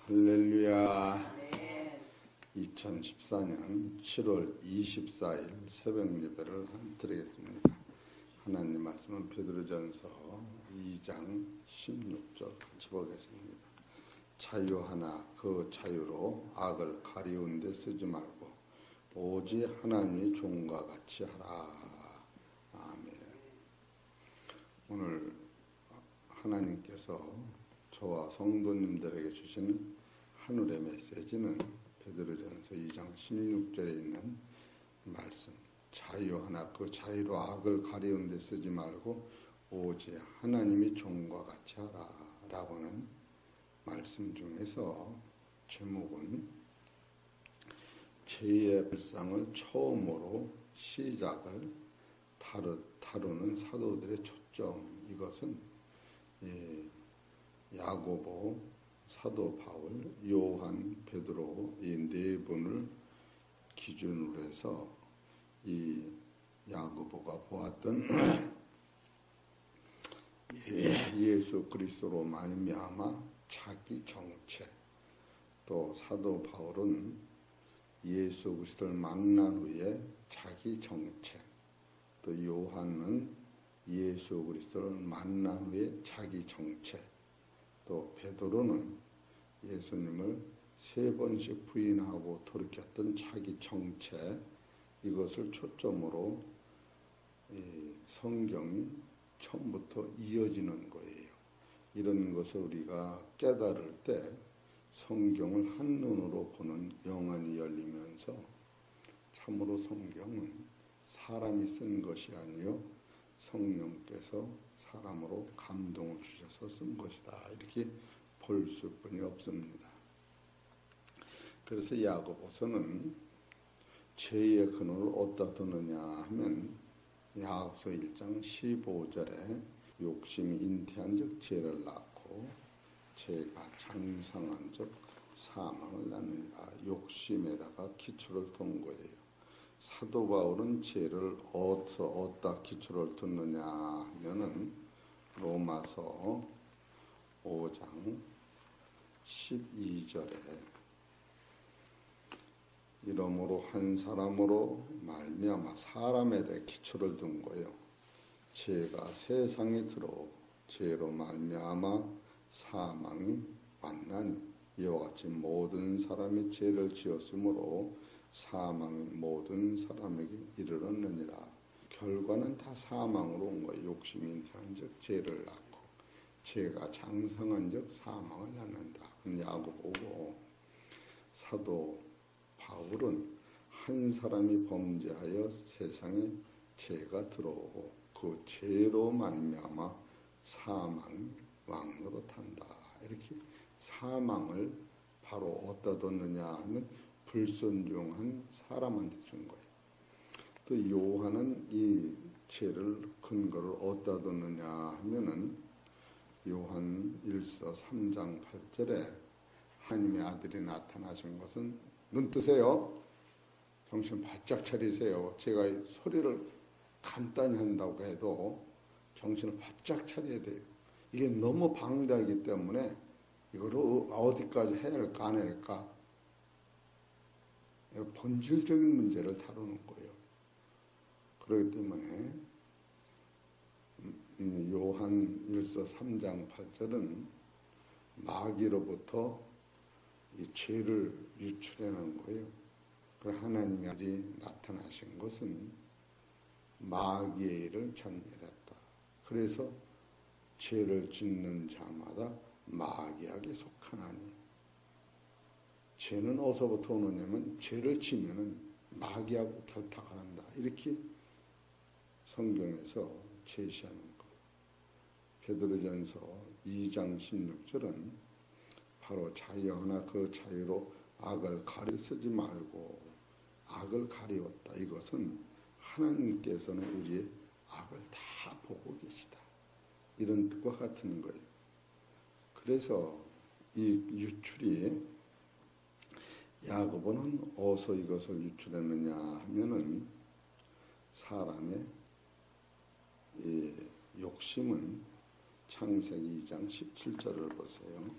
할렐루야. 2014년 7월 24일 새벽 예배를 드리겠습니다. 하나님 말씀은 베드로전서 2장 16절 같이 보겠습니다. 자유하나 그 자유로 악을 가리운 데 쓰지 말고 오직 하나님의 종과 같이 하라. 아멘. 오늘 하나님께서 저와 성도님들에게 주시는 하늘의 메시지는 베드로전서 2장 16절에 있는 말씀, 자유하나 그 자유로 악을 가리운 데 쓰지 말고 오직 하나님의 종과 같이 하라 라고 하는 말씀 중에서 제목은 죄의 불상을 처음으로 시작을 다루는 사도들의 초점, 이것은 야고보, 사도 바울, 요한, 베드로 이 네 분을 기준으로 해서 이 야고보가 보았던 예수 그리스도로 말미암아 자기 정체, 또 사도 바울은 예수 그리스도를 만난 후에 자기 정체, 또 요한은 예수 그리스도를 만난 후에 자기 정체, 또 베드로는 예수님을 3번씩 부인하고 돌이켰던 자기 정체, 이것을 초점으로 성경이 처음부터 이어지는 거예요. 이런 것을 우리가 깨달을 때 성경을 한눈으로 보는 영안이 열리면서 참으로 성경은 사람이 쓴 것이 아니요 성령께서 사람으로 감동을 주셔서 쓴 것이다, 이렇게 볼 수뿐이 없습니다. 그래서 야고보서는 죄의 근원을 어디다 두느냐 하면 야고보서 1장 15절에 욕심이 잉태한 즉 죄를 낳고 죄가 장성한 즉 사망을 낳느니라. 욕심에다가 기초를 둔 거예요. 사도 바울은 죄를 어디다 기초를 두느냐 하면은 로마서 5장 12절에 이러므로 한 사람으로 말미암아 사람에 대해 기초를 둔 거예요. 죄가 세상에 들어오고 죄로 말미암아 사망이 왔나니 이와 같이 모든 사람이 죄를 지었으므로 사망이 모든 사람에게 이르렀느니라. 결과는 다 사망으로 온 거예요. 욕심이 잉태한 즉 죄를 낳고 죄가 장성한 즉 사망을 낳는다. 야고보고 사도 바울은 한 사람이 범죄하여 세상에 죄가 들어오고 그 죄로 말미암아 사망이 왕노로 탄다. 이렇게 사망을 바로 어디다 뒀느냐 하면 불순종한 사람한테 준 거예요. 또 요한은 이 죄를 근거를 어디다 뒀느냐 하면은 요한 1서 3장 8절에 하나님의 아들이 나타나신 것은, 눈 뜨세요. 정신 바짝 차리세요. 제가 소리를 간단히 한다고 해도 정신을 바짝 차려야 돼요. 이게 너무 방대하기 때문에 이거를 어디까지 해야 할까 안 해야 할까, 본질적인 문제를 다루는 거예요. 그렇기 때문에 요한 1서 3장 8절은 마귀로부터 이 죄를 유출해내는 거예요. 하나님이 아직 나타나신 것은 마귀의 일을 전멸했다. 그래서 죄를 짓는 자마다 마귀에게 속하나니, 죄는 어디서부터 오느냐면 죄를 지면은 마귀하고 결탁을 한다, 이렇게 성경에서 제시하는 것. 베드로전서 2장 16절은 바로 자유하나 그 자유로 악을 가리 쓰지 말고 악을 가리웠다. 이것은 하나님께서는 우리의 악을 다 보고 계시다, 이런 뜻과 같은 거예요. 그래서 이 유출이, 야고보는 어디서 이것을 유출했느냐 하면은 사람의 이 욕심은 창세기 2장 17절을 보세요.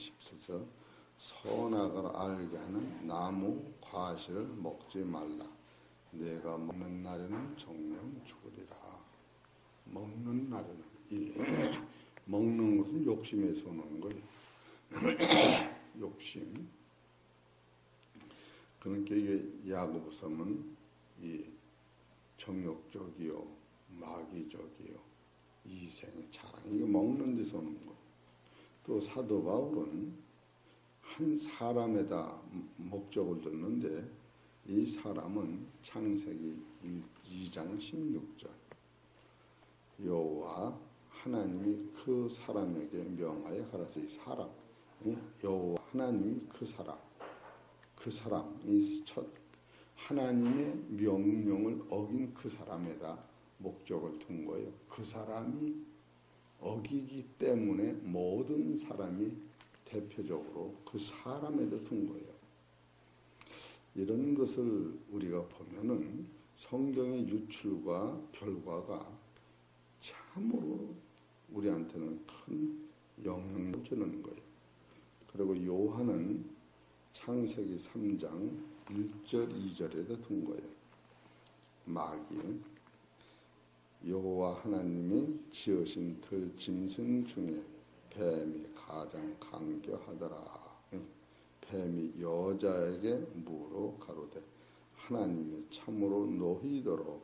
17절 선악을 알게 하는 나무 과실을 먹지 말라. 내가 먹는 날에는 정령 죽으리라. 먹는 날에는 먹는 것은 욕심에서 오는 거예요. 욕심. 그러니까 이게 야고보서는 이 정욕적이요, 마귀적이요, 이생의 자랑, 이게 먹는 데서 오는 거예요. 또 사도 바울은 한 사람에다 목적을 뒀는데 이 사람은 창세기 2장 16절 여호와 하나님이 그 사람에게 명하여 가라사. 이 사람, 여호와 하나님이 그 사람이 첫 하나님의 명령을 어긴 그 사람에다 목적을 둔 거예요. 그 사람이 어기기 때문에 모든 사람이 대표적으로 그 사람에다 둔 거예요. 이런 것을 우리가 보면은 성경의 유출과 결과가 참으로 우리한테는 큰 영향을 주는 거예요. 그리고 요한은 창세기 3장 1절 2절에다 둔 거예요. 마귀 여호와 하나님이 지으신 들 짐승 중에 뱀이 가장 강교하더라. 뱀이 여자에게 물어 가로되 하나님이 참으로 너희더러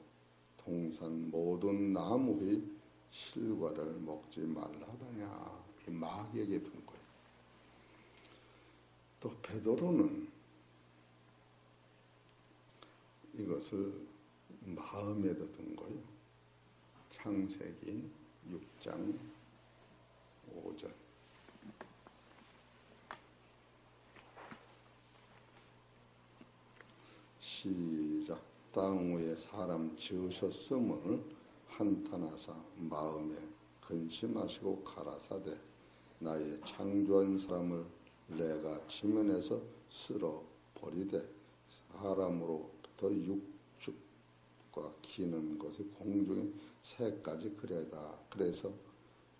동산 모든 나무의 실과를 먹지 말라 하더냐. 이 마귀에게 둔 거예요. 또 베드로는 이것을 마음에다 둔 거예요. 창세기 6장 5절 시작. 땅 위에 사람 지으셨음을 한탄하사 마음에 근심하시고 가라사대 나의 창조한 사람을 내가 지면에서 쓸어 버리되 사람으로부터 육축과 기는 것이 공중의 새까지 그래다. 그래서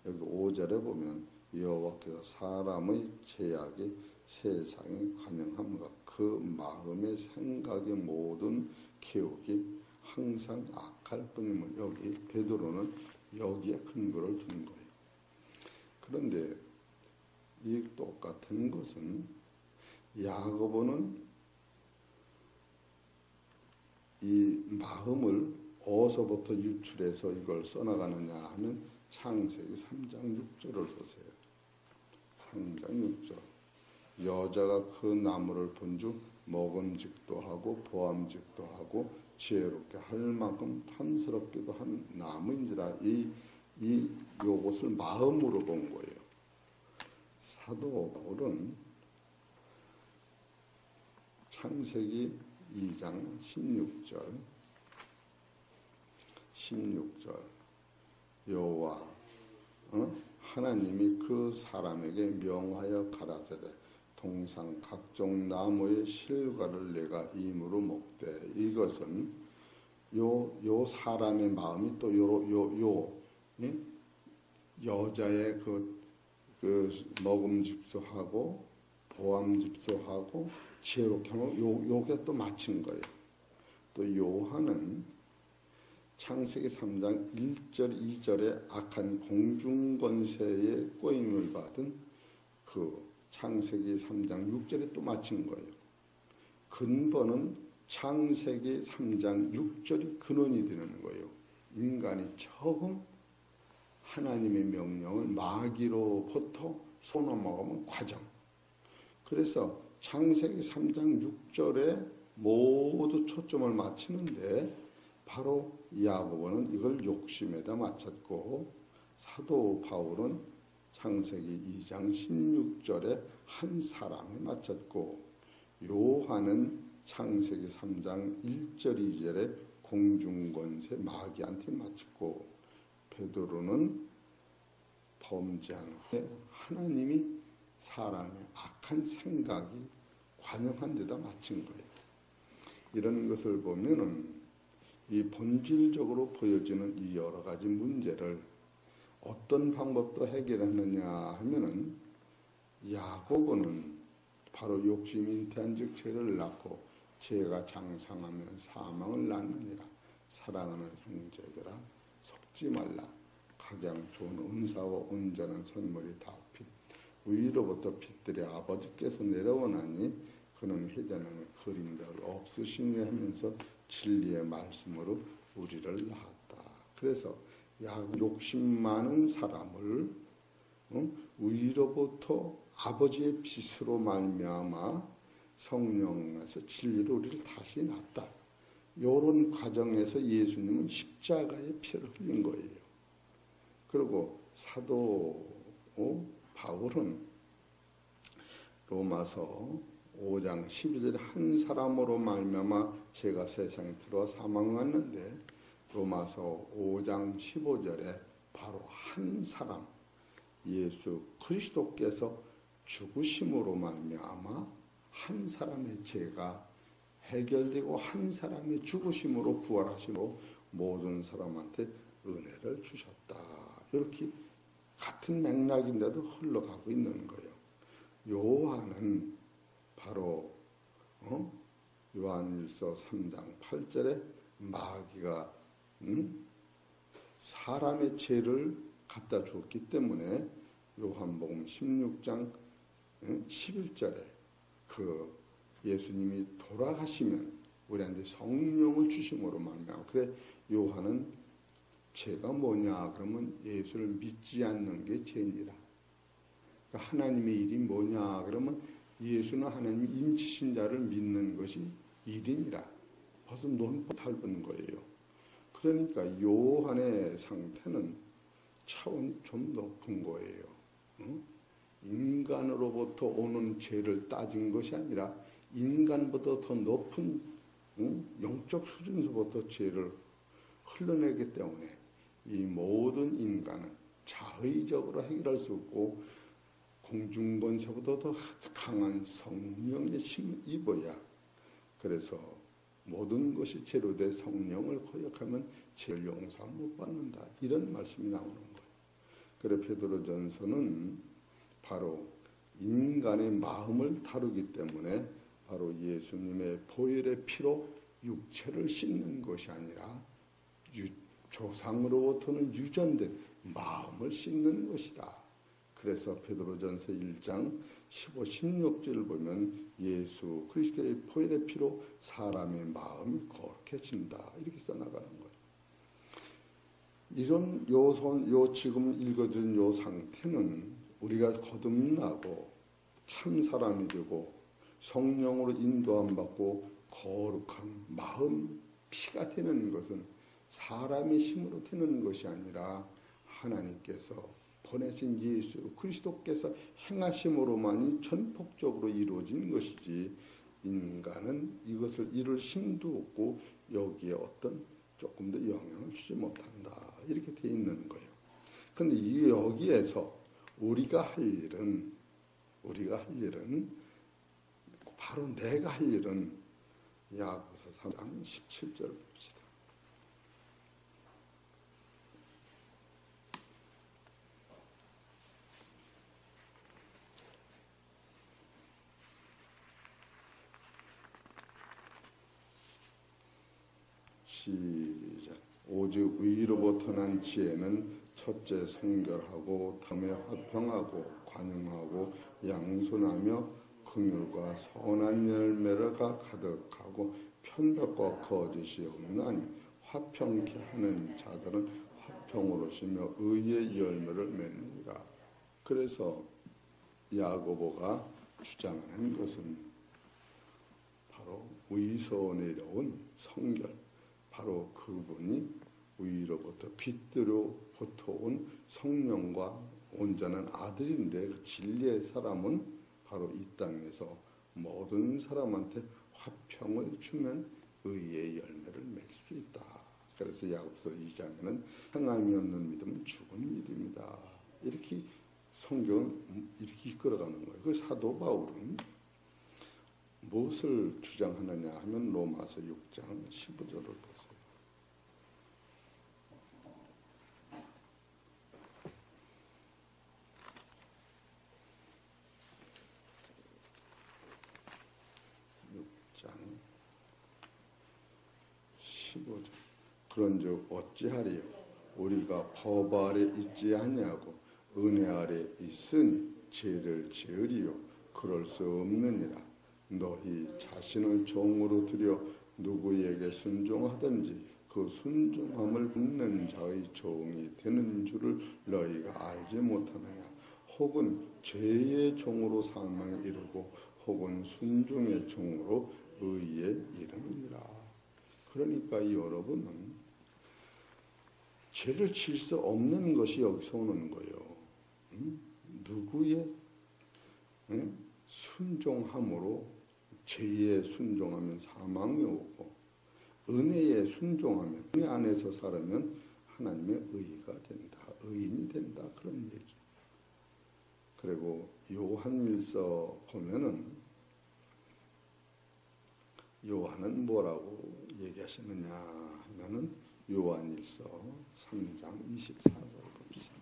여기 5절에 보면 여호와께서 사람의 죄악이 세상에 관영함과 그 마음의 생각의 모든 계획이 항상 악할 뿐이면 여기 베드로는 여기에 근거를 두는 거예요. 그런데 이 똑같은 것은 야고보는 이 마음을 어디서부터 유출해서 이걸 써나가느냐 하면 창세기 3장 6절을 보세요. 3장 6절 여자가 그 나무를 본즉 먹음직도 하고 보암직도 하고 지혜롭게 할 만큼 탐스럽기도 한 나무인지라. 이 요것을 마음으로 본 거예요. 사도 바울은 창세기 2장 16절 여호와 하나님이 그 사람에게 명하여 가라사대 동산 각종 나무의 실과를 내가 임으로 먹되. 이것은 요 사람의 마음이 또 여자의 그 먹음직소하고 보암직소하고 지혜롭게 하고 요게 또 맞춘 거예요. 또 요한은 창세기 3장 1절 2절에 악한 공중권세의 꼬임을 받은 그 창세기 3장 6절에 또 맞춘 거예요. 근본은 창세기 3장 6절이 근원이 되는 거예요. 인간이 처음 하나님의 명령을 마귀로부터 손어먹으면 과정. 그래서 창세기 3장 6절에 모두 초점을 맞추는데 바로 야고보는 이걸 욕심에다 맞췄고 사도 바울은 창세기 2장 16절에 한 사람에 맞췄고 요한은 창세기 3장 1절 2절에 공중권세 마귀한테 맞췄고 베드로는 범죄한 후에 하나님이 사람의 악한 생각이 관영한 데다 맞춘 거예요. 이런 것을 보면은 이 본질적으로 보여지는 이 여러 가지 문제를 어떤 방법도 해결하느냐 하면은 야고보는 바로 욕심 잉태한즉 죄를 낳고 죄가 장성하면 사망을 낳느니라. 사랑하는 형제들아 속지 말라. 각양 좋은 은사와 온전한 선물이 다 위로부터 빛들의 아버지께서 내려오나니 그는 회전하는 그림들 없으시니 하면서 진리의 말씀으로 우리를 낳았다. 그래서 욕심 많은 사람을 위로부터 아버지의 빛으로 말미암아 성령에서 진리로 우리를 다시 낳았다. 이런 과정에서 예수님은 십자가의 피를 흘린 거예요. 그리고 사도 바울은 로마서 5장 12절에 한 사람으로 말미암아 죄가 세상에 들어와 사망했는데 로마서 5장 15절에 바로 한 사람 예수 그리스도께서 죽으심으로 말미암아 한 사람의 죄가 해결되고 한 사람의 죽으심으로 부활하심으로 모든 사람한테 은혜를 주셨다. 이렇게 같은 맥락인데도 흘러가고 있는 거예요. 요한은 바로 요한일서 3장 8절에 마귀가 사람의 죄를 갖다 주었기 때문에 요한복음 16장 11절에 그 예수님이 돌아가시면 우리한테 성령을 주심으로 말미암아 그래 요한은 죄가 뭐냐 그러면 예수를 믿지 않는 게 죄니라. 그러니까 하나님의 일이 뭐냐 그러면 예수는 하나님 인치신 자를 믿는 것이 일이니라. 벌써 논탈분 거예요. 그러니까 요한의 상태는 차원이 좀 높은 거예요. 인간으로부터 오는 죄를 따진 것이 아니라 인간보다 더 높은 영적 수준서부터 죄를 흘러내기 때문에 이 모든 인간은 자의적으로 해결할 수 없고 공중권세보다 더 강한 성령의 힘을 입어야 그래서 모든 것이 죄로 돼 성령을 거역하면 죄를 용서 못 받는다. 이런 말씀이 나오는 거예요. 그래 베드로전서는 바로 인간의 마음을 다루기 때문에 바로 예수님의 보혈의 피로 육체를 씻는 것이 아니라 조상으로부터는 유전된 마음을 씻는 것이다. 그래서 베드로전서 1장 15, 16절을 보면 예수 그리스도의 보혈의 피로 사람의 마음이 거룩해진다. 이렇게 써나가는 거예요. 이런 요 지금 읽어드린 요 상태는 우리가 거듭나고 참 사람이 되고 성령으로 인도함 받고 거룩한 마음 피가 되는 것은 사람의 힘으로 되는 것이 아니라 하나님께서 보내신 예수 그리스도께서 행하심으로만이 전폭적으로 이루어진 것이지 인간은 이것을 이룰 힘도 없고 여기에 어떤 조금 더 영향을 주지 못한다. 이렇게 돼 있는 거예요. 그런데 여기에서 우리가 할 일은 바로 내가 할 일은 야고보서 3장 17절 봅시다. 시작. 오직 위로부터 난 지혜는 첫째 성결하고 다음에 화평하고 관용하고 양손하며 긍휼과 선한 열매가 가득하고 편벽과 거짓이 없나니 화평케 하는 자들은 화평으로 쉬며 의의 열매를 맺느니라. 그래서 야고보가 주장하는 것은 바로 위서 내려온 성결, 바로 그분이 위로부터 빛으로부터 온 성령과 온전한 아들인데 그 진리의 사람은 바로 이 땅에서 모든 사람한테 화평을 주면 의의 열매를 맺을 수 있다. 그래서 야고보서 2장에는 행함이 없는 믿음은 죽은 일입니다. 이렇게 성경은 이렇게 이끌어가는 거예요. 그 사도 바울은 무엇을 주장하느냐 하면 로마서 6장 15절을 보세요. 그런즉 어찌하리요? 우리가 법 아래 있지 아니하고 은혜 아래 있으니 죄를 지으리요? 그럴 수 없느니라. 너희 자신을 종으로 들여 누구에게 순종하든지 그 순종함을 받는 자의 종이 되는 줄을 너희가 알지 못하느냐? 혹은 죄의 종으로 사망에 이르고 혹은 순종의 종으로 의에 이르느니라. 그러니까 여러분은 죄를 질 수 없는 것이 여기서 오는 거예요. 누구의 순종함으로 죄에 순종하면 사망이 오고 은혜에 순종하면 은혜 안에서 살으면 하나님의 의가 된다. 의인이 된다. 그런 얘기. 그리고 요한일서 보면은 요한은 뭐라고 얘기하시느냐 하면은 요한일서 3장 24절 봅시다.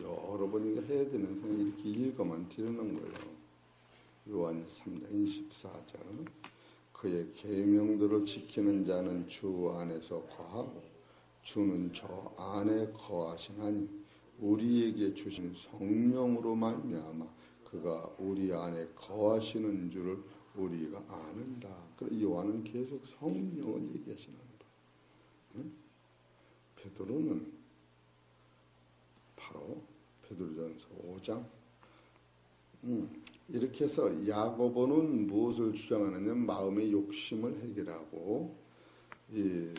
여러 번 이거 해야 되는 그냥 이렇게 읽어만 드리는 거예요. 요한 3장 24절 그의 계명들을 지키는 자는 주 안에서 거하고 주는 저 안에 거하시나니 우리에게 주신 성령으로 말미암아 그가 우리 안에 거하시는 줄을 우리가 아느니라. 그래서 요한은 계속 성령을 얘기하시는 거예요. 베드로는 바로 베드로전서 5장 이렇게 해서 야고보는 무엇을 주장하느냐? 마음의 욕심을 해결하고 이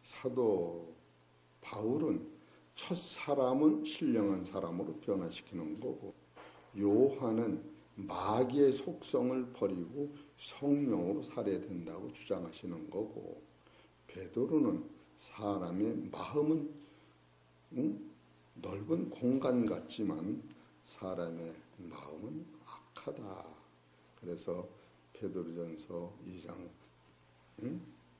사도 바울은 첫 사람을 신령한 사람으로 변화시키는 거고 요한은 마귀의 속성을 버리고 성령으로 살아야 된다고 주장하시는 거고 베드로는 사람의 마음은 넓은 공간 같지만 사람의 마음은 악하다. 그래서 베드로전서 2장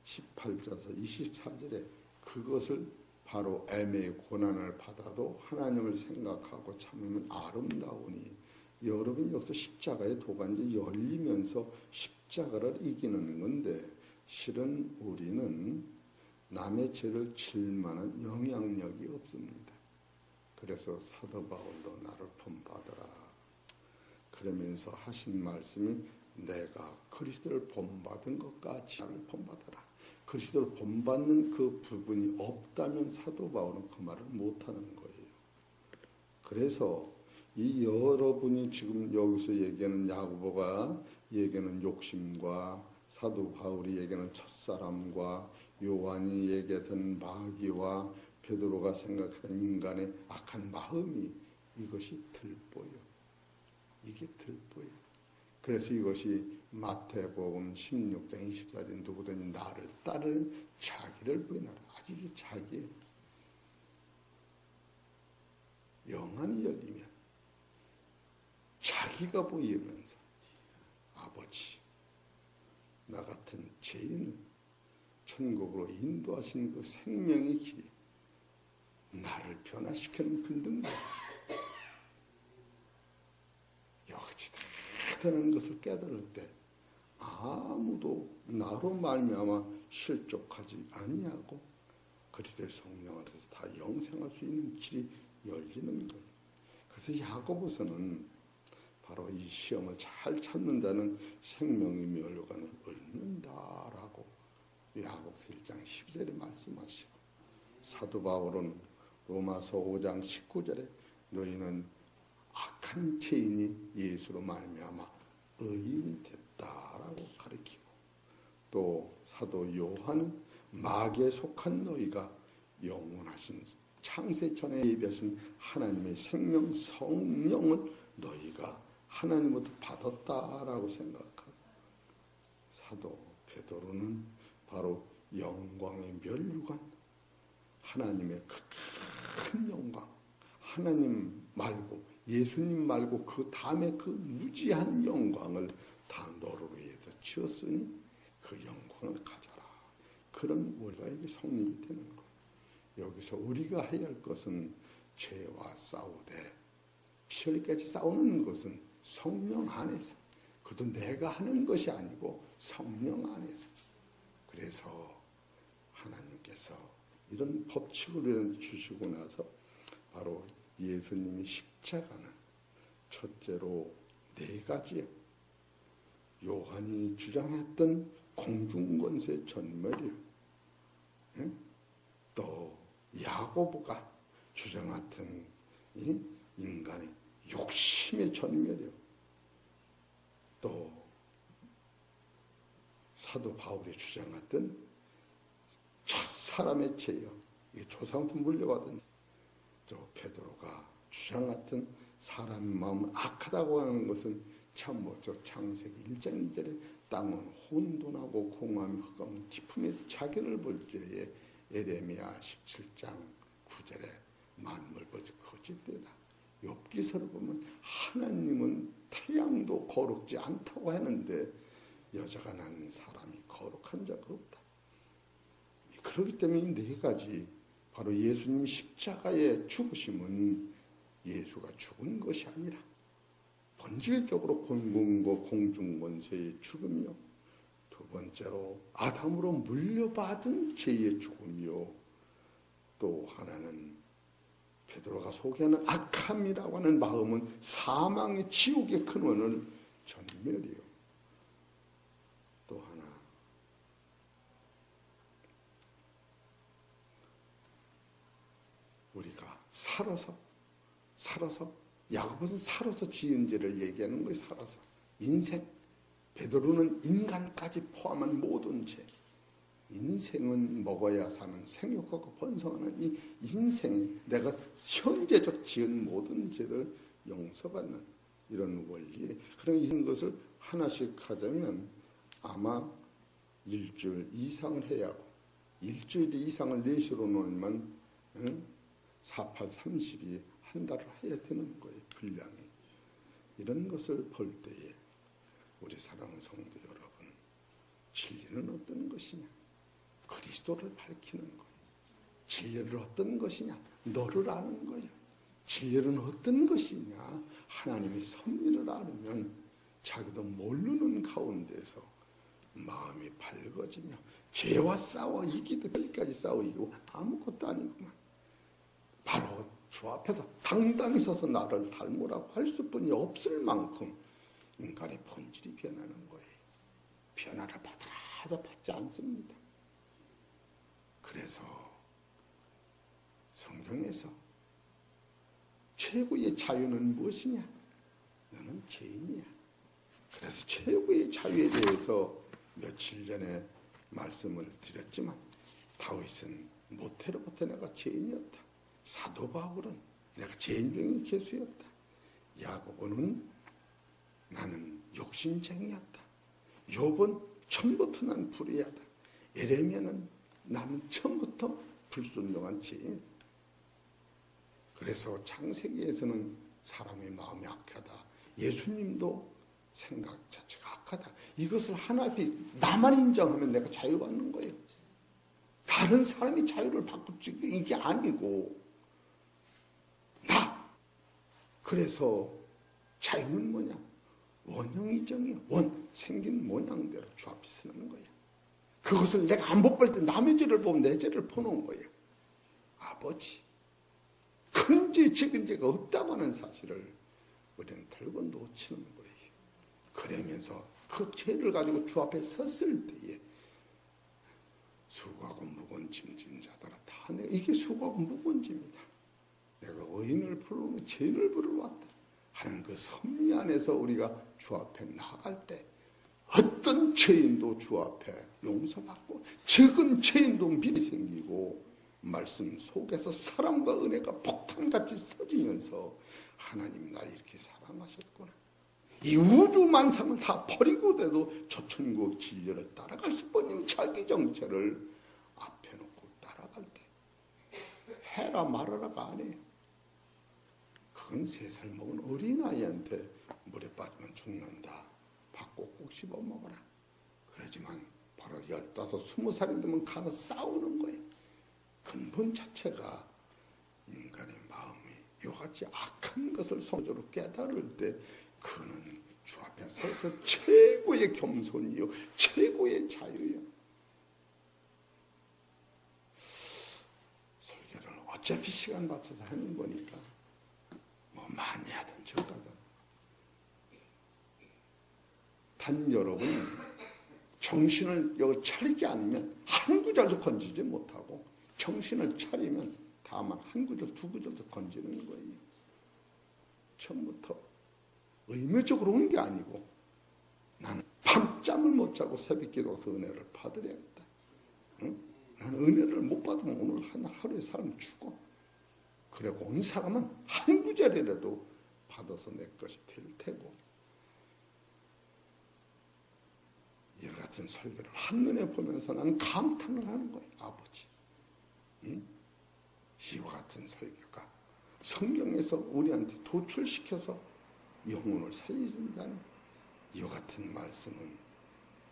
18절에서 24절에 그것을 바로 애매의 고난을 받아도 하나님을 생각하고 참으면 아름다우니 여러분 여기서 십자가의 도관이 열리면서 십자가를 이기는 건데 실은 우리는 남의 죄를 질 만한 영향력이 없습니다. 그래서 사도 바울도 나를 본받으라. 그러면서 하신 말씀이 내가 그리스도를 본받은 것 같이 나를 본받으라. 그리스도를 본받는 그 부분이 없다면 사도 바울은 그 말을 못하는 거예요. 그래서 이 여러분이 지금 여기서 얘기하는 야고보가 얘기하는 욕심과 사도 바울이 얘기하는 첫사람과 요한이 얘기했던 마귀와 베드로가 생각했던 인간의 악한 마음이 이것이 들보여. 이게 들보여. 그래서 이것이 마태복음 16장 24절 누구든지 나를 따르는 자기를 부인하라. 아주 이게 자기의 영안이 열리면 자기가 보이면서 아버지 나 같은 죄인을 천국으로 인도하신 그 생명의 길이 나를 변화시키는 근등다. 여기지 대단한 것을 깨달을 때 아무도 나로 말미암아 실족하지 아니하고 그리스도의 성령 안에서 다 영생할 수 있는 길이 열리는 것. 그래서 야고보서는 바로 이 시험을 잘 참는 자는 생명의 멸관을 얻는다라고 야고보서 1장 12절에 말씀하시고 사도 바울은 로마서 5장 19절에 너희는 악한 죄인이 예수로 말미암아 의인이 됐다라고 가르치고 또 사도 요한은 마귀에 속한 너희가 영원하신 창세 전에 예비하신 하나님의 생명 성령을 너희가 하나님부터 받았다라고 생각하고 사도 베드로는 바로 영광의 멸류관 하나님의 그 큰 영광 하나님 말고 예수님 말고 그 다음에 그 무지한 영광을 다 너를 위해서 지었으니 그 영광을 가져라. 그런 우리가 여기 성립이 되는 거예요. 여기서 우리가 해야 할 것은 죄와 싸우되 피 흘리기까지 싸우는 것은 성령 안에서 그것도 내가 하는 것이 아니고 성령 안에서. 그래서 하나님께서 이런 법칙을 주시고 나서 바로 예수님이 십자가는 첫째로 네 가지요. 요한이 주장했던 공중권세 전멸이요. 또 야고보가 주장했던 이 인간의 욕심의 전멸이요. 또 사도 바울이 주장했던 첫사람의 죄요. 이게 조상부터 물려받은. 또 베드로가 주장했던 사람 마음은 악하다고 하는 것은 참 뭐죠? 창세기 1장 2절에 땅은 혼돈하고 공함이 흑암 깊음에 자기를 볼 때에 에레미야 17장 9절에 만물 벌써 거짓되다. 욥기서를 보면 하나님은 태양도 거룩지 않다고 하는데 여자가 낳는 사람이 거룩한 자가 없다. 그렇기 때문에 이 네 가지 바로 예수님 십자가의 죽으심은 예수가 죽은 것이 아니라 본질적으로 공중권세의 죽음이요. 두 번째로 아담으로 물려받은 죄의 죽음이요. 또 하나는 베드로가 소개하는 악함이라고 하는 마음은 사망의 지옥의 근원을 전멸이요. 또 하나 우리가 살아서 야고보는 살아서 지은 죄를 얘기하는 거예요. 살아서 인생. 베드로는 인간까지 포함한 모든 죄. 인생은 먹어야 사는 생육하고 번성하는 이 인생, 내가 현재적 지은 모든 죄를 용서받는 이런 원리. 그런 이런 것을 하나씩 하자면 아마 일주일 이상을 해야 하고, 일주일 이상을 4시로 놓으면 4, 8, 30이 한 달을 해야 되는 거예요. 분량이. 이런 것을 볼 때에 우리 사랑하는 성도 여러분, 진리는 어떤 것이냐? 그리스도를 밝히는 거예요. 진리를 어떤 것이냐? 너를 아는 거예요. 진리는 어떤 것이냐? 하나님의 섭리를 알으면 자기도 모르는 가운데서 마음이 밝아지며 죄와 싸워 이기듯 끝까지 싸워 이기고 아무것도 아니구만. 바로 주 앞에서 당당히 서서 나를 닮으라고 할 수뿐이 없을 만큼 인간의 본질이 변하는 거예요. 변화를 받으라 해서 받지 않습니다. 그래서 성경에서 최고의 자유는 무엇이냐? 너는 죄인이야. 그래서 최고의 자유에 대해서 며칠 전에 말씀을 드렸지만 다윗은 모태로부터 내가 죄인이었다. 사도 바울은 내가 죄인 중에 괴수였다. 야고보는 나는 욕심쟁이였다. 욥은 처음부터 난 불의하다. 에레미야는 나는 처음부터 불순종한 죄인. 그래서 창세기에서는 사람의 마음이 악하다. 예수님도 생각 자체가 악하다. 이것을 하나님 나만 인정하면 내가 자유받는 거예요. 다른 사람이 자유를 받고 이게 아니고 나. 그래서 자유는 뭐냐? 원형이정이야. 생긴 모양대로 주 앞에 서는 거야. 그것을 내가 안 못 볼 때 남의 죄를 보면 내 죄를 퍼놓은 거예요. 아버지, 큰 죄, 적은 죄가 없다고 하는 사실을 우리는 들고 놓치는 거예요. 그러면서 그 죄를 가지고 주 앞에 섰을 때에 수고하고 무거운 짐진 자들아 다 내가 이게 수고하고 무거운 짐이다. 내가 의인을 부르면 죄인을 부르러 왔다 하는 그 섭리 안에서 우리가 주 앞에 나갈 때 어떤 죄인도 주 앞에 용서받고 적은 죄인도 믿음이 생기고 말씀 속에서 사랑과 은혜가 폭탄같이 써지면서 하나님 날 이렇게 사랑하셨구나. 이 우주 만상을 다 버리고도 저 천국 진리를 따라갈 수뿐인 자기 정체를 앞에 놓고 따라갈 때 해라 말하라가 아니에요. 그건 3살 먹은 어린아이한테 물에 빠지면 죽는다. 밥 꼭꼭 씹어 먹어라. 그러지만 바로 15, 20살이 되면 가서 싸우는 거예요. 근본 자체가 인간의 마음이 이같이 악한 것을 성적으로 깨달을 때 그는 주 앞에 서서 최고의 겸손이요 최고의 자유요. 설교를 어차피 시간 맞춰서 하는 거니까 뭐 많이 하든 적하든 단 여러분 정신을 여기 차리지 않으면 한 구절도 건지지 못하고 정신을 차리면 다만 한 구절 두 구절도 건지는 거예요. 처음부터 의무적으로 온 게 아니고 나는 밤잠을 못 자고 새벽기도 와서 은혜를 받으려야겠다. 응? 나는 은혜를 못 받으면 오늘 하루의 삶 죽어. 그리고 온 사람은 한 구절이라도 받아서 내 것이 될 테고 이와 같은 설교를 한눈에 보면서 나는 감탄을 하는 거예요. 아버지, 이와 같은 설교가 성경에서 우리한테 도출시켜서 영혼을 살려준다는 이와 같은 말씀은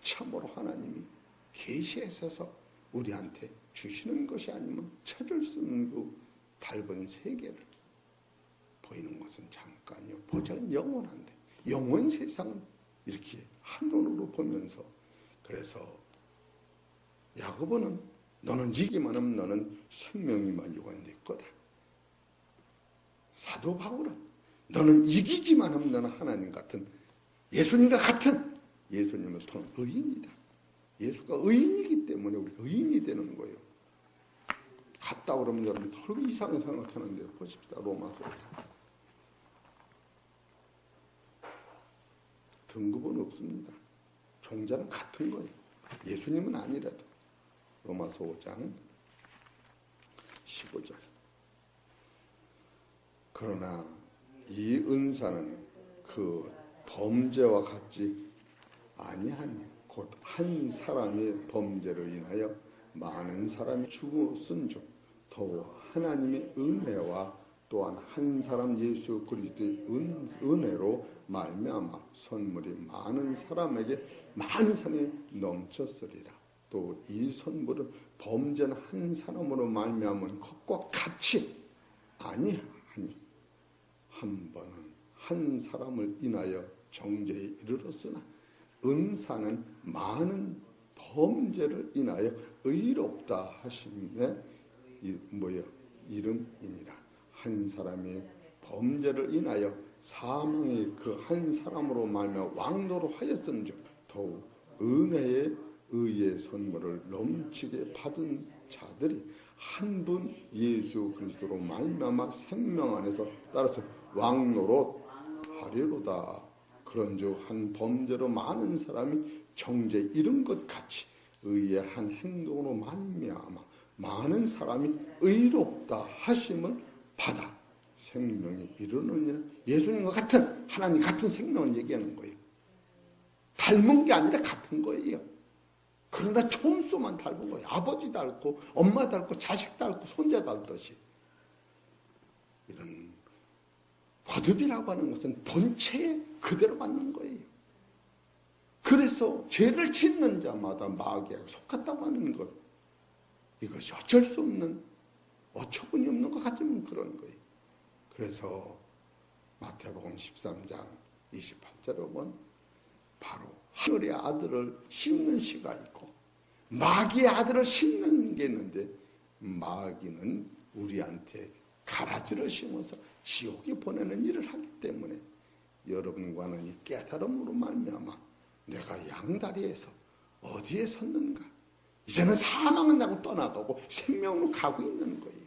참으로 하나님이 계시하셔서 우리한테 주시는 것이 아니면 찾을 수 없는 그 달번 세계를 보이는 것은 잠깐이요. 보자는 영원한데 영원 세상은 이렇게 한눈으로 보면서 그래서 야고보는 너는 이기만 하면 너는 생명이만 요구한 네 거다. 사도 바울은 너는 이기기만 하면 너는 하나님 같은 예수님과 같은 예수님을 통한 의인이다. 예수가 의인이기 때문에 우리가 의인이 되는 거예요. 같다 그러면 여러분 더 이상하게 생각하는데 보십시다. 로마서 등급은 없습니다. 종자는 같은 거예요. 예수님은 아니라도. 로마서 5장 15절. 그러나 이 은사는 그 범죄와 같지 아니하니 곧 한 사람의 범죄로 인하여 많은 사람이 죽었은즉 더욱 하나님의 은혜와 또한 한 사람 예수 그리스도의 은혜로 말미암아 선물이 많은 사람에게 많은 사람이 넘쳤으리라. 또 이 선물은 범죄는 한 사람으로 말미암은 것과 같이 아니하니 한 번은 한 사람을 인하여 정죄에 이르렀으나 은사는 많은 범죄를 인하여 의롭다 하심의 이름이니라. 한 사람이 범죄를 인하여 사망의 그 한 사람으로 말미암아 왕노로 하였은즉 더욱 은혜의 의의 선물을 넘치게 받은 자들이 한 분 예수 그리스도로 말미암아 생명 안에서 따라서 왕노로 하리로다. 그런즉 한 범죄로 많은 사람이 정죄에 이른 것 같이 의의 한 행동으로 말미암아 많은 사람이 의롭다 하심을 받아 생명에 이르느니라. 예수님과 같은 하나님 같은 생명을 얘기하는 거예요. 닮은 게 아니라 같은 거예요. 그러나 총수만 닮은 거예요. 아버지 닮고 엄마 닮고 자식 닮고 손자 닮듯이. 이런 거듭이라고 하는 것은 본체에 그대로 맞는 거예요. 그래서 죄를 짓는 자마다 마귀에 속았다고 하는 것, 이것이 어쩔 수 없는 어처구니 없는 것 같으면 그런 거예요. 그래서 마태복음 13장 28절에 보면 바로 하늘의 아들을 심는 씨가 있고 마귀의 아들을 심는 게 있는데 마귀는 우리한테 가라지를 심어서 지옥에 보내는 일을 하기 때문에 여러분과는 이 깨달음으로 말미암아 내가 양다리에서 어디에 섰는가, 이제는 사망은 나고 떠나가고 생명으로 가고 있는 거예요.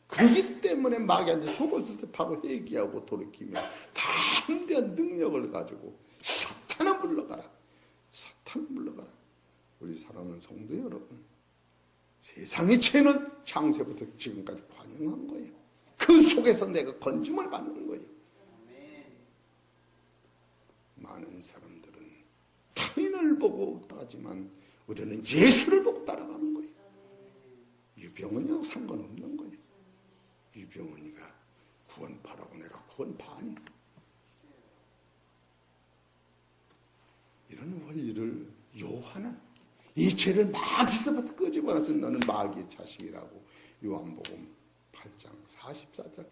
그렇기 때문에 마귀한테 속았을 때 바로 회개하고 돌이키며 담대한 능력을 가지고 사탄을 물러가라, 사탄을 물러가라. 우리 사랑하는 성도 여러분, 세상의 죄는 창세부터 지금까지 관영한 거예요. 그 속에서 내가 건짐을 받는 거예요. 많은 사람들은 타인을 보고 따지만 우리는 예수를 보고 따라가는 거예요. 유병원이하고 상관없는 거예요. 유병원이가 구원파라고 내가 구원파니, 이런 원리를 요하는, 이 죄를 마귀에서부터 끄집어내서 너는 마귀의 자식이라고 요한복음 8장 44절,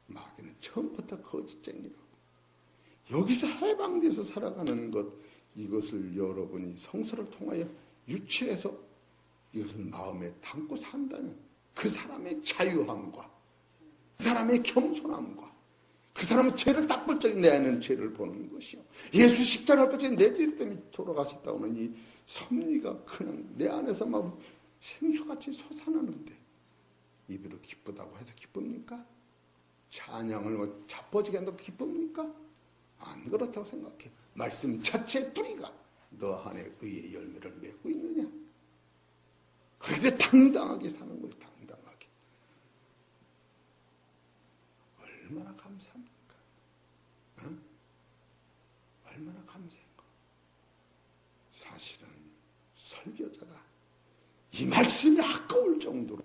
마귀는 처음부터 거짓쟁이라고. 여기서 해방돼서 살아가는 것, 이것을 여러분이 성서를 통하여 유치해서 이것을 마음에 담고 산다면 그 사람의 자유함과 그 사람의 겸손함과 그 사람은 죄를 딱 볼 적에 내 안에는 죄를 보는 것이요, 예수 십자가를 볼 적에 내 죄 때문에 돌아가셨다고는 이 섭리가 그냥 내 안에서 막 생수같이 솟아나는데 입으로 기쁘다고 해서 기쁩니까? 찬양을 자빠지게 한다고 기쁩니까? 안 그렇다고 생각해. 말씀 자체의 뿌리가 너 안에 의의 열매를 맺고 있느냐? 그래도 당당하게 사는 거예요. 당당하게. 얼마나 감사합니까? 응? 얼마나 감사한가. 사실은 설교자가 이 말씀이 아까울 정도로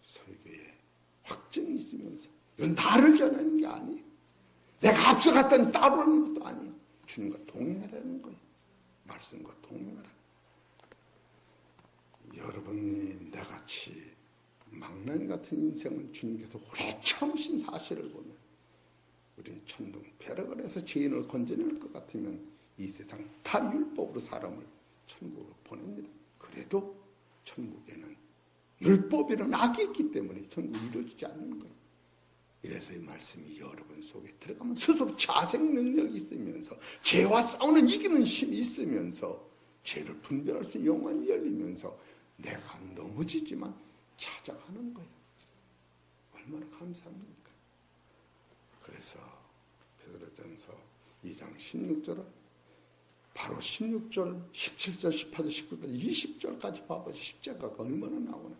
설교에 확증이 있으면서 이건 나를 전하는 게 아니에요. 내가 앞서갔더니 따르는 것도 아니에요. 주님과 동행하라는 거예요. 말씀과 동행하라. 여러분이 나같이 망나니 같은 인생을 주님께서 오래 참으신 사실을 보면 우리는 천둥 벼락을 해서 죄인을 건져낼 것 같으면 이 세상 다 율법으로 사람을 천국으로 보냅니다. 그래도 천국에는 율법이라는 악이 있기 때문에 천국이 이루어지지 않는 거예요. 이래서 이 말씀이 여러분 속에 들어가면 스스로 자생 능력이 있으면서 죄와 싸우는 이기는 힘이 있으면서 죄를 분별할 수 있는 영혼이 열리면서 내가 넘어지지만 찾아가는 거예요. 얼마나 감사합니까? 그래서 베드로전서 2장 16절은 바로 16절, 17절, 18절, 19절, 20절까지 봐보세요. 십자가가 얼마나 나오나.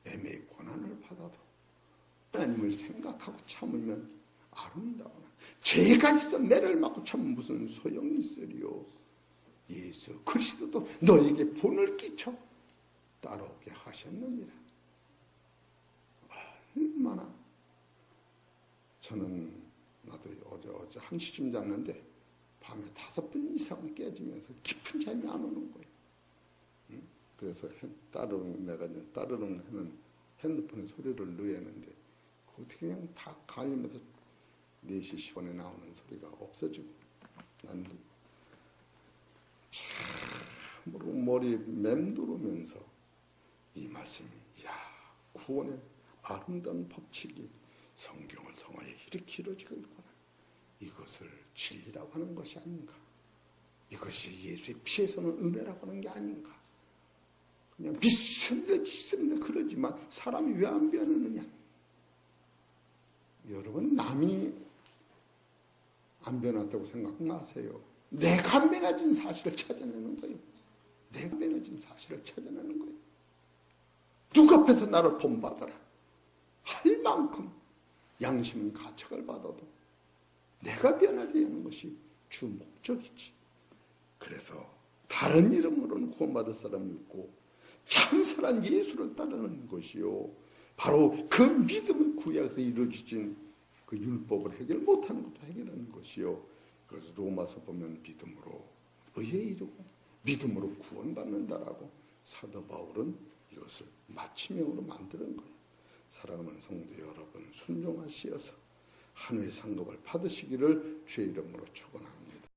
애매히 고난을 받아도 하나님을 생각하고 참으면 아름다우나. 죄가 있어 매를 맞고 참으면 무슨 소용이 있으리요. 예수 그리스도도 너에게 본을 끼쳐 따라오게 하셨느니라. 얼마나. 저는 나도 어제 1시쯤 잤는데 밤에 5번 이상 깨지면서 깊은 잠이 안 오는 거예요. 응? 그래서 내가 따르릉 하는 핸드폰에 소리를 넣었는데 어떻게 그냥 다 가리면서 4시 10분에 나오는 소리가 없어지고 난 참으로 머리에 맴돌으면서 이 말씀이 구원의 아름다운 법칙이 성경을 통하여 이렇게 이루어지고 있구나. 이것을 진리라고 하는 것이 아닌가. 이것이 예수의 피에서는 은혜라고 하는 게 아닌가. 그냥 믿습니다 그러지만 사람이 왜 안 변하느냐. 여러분 남이 안 변했다고 생각 마세요. 내가 안 변해진 사실을 찾아내는 거예요. 내가 변해진 사실을 찾아내는 거예요. 누가 앞에서 나를 본받아라 할 만큼 양심은 가책을 받아도 내가 변화되어야 하는 것이 주 목적이지. 그래서 다른 이름으로는 구원받을 사람이 있고 참선한 예수를 따르는 것이요, 바로 그 믿음을 구약에서 이루어진 그 율법을 해결 못하는 것도 해결하는 것이요. 그래서 로마서 보면 믿음으로 의에 이르고 믿음으로 구원받는다라고 사도 바울은 이것을 마침형으로 만드는 거예요. 사랑하는 성도 여러분, 순종하시어서 하늘의 상급을 받으시기를 주의 이름으로 축원합니다.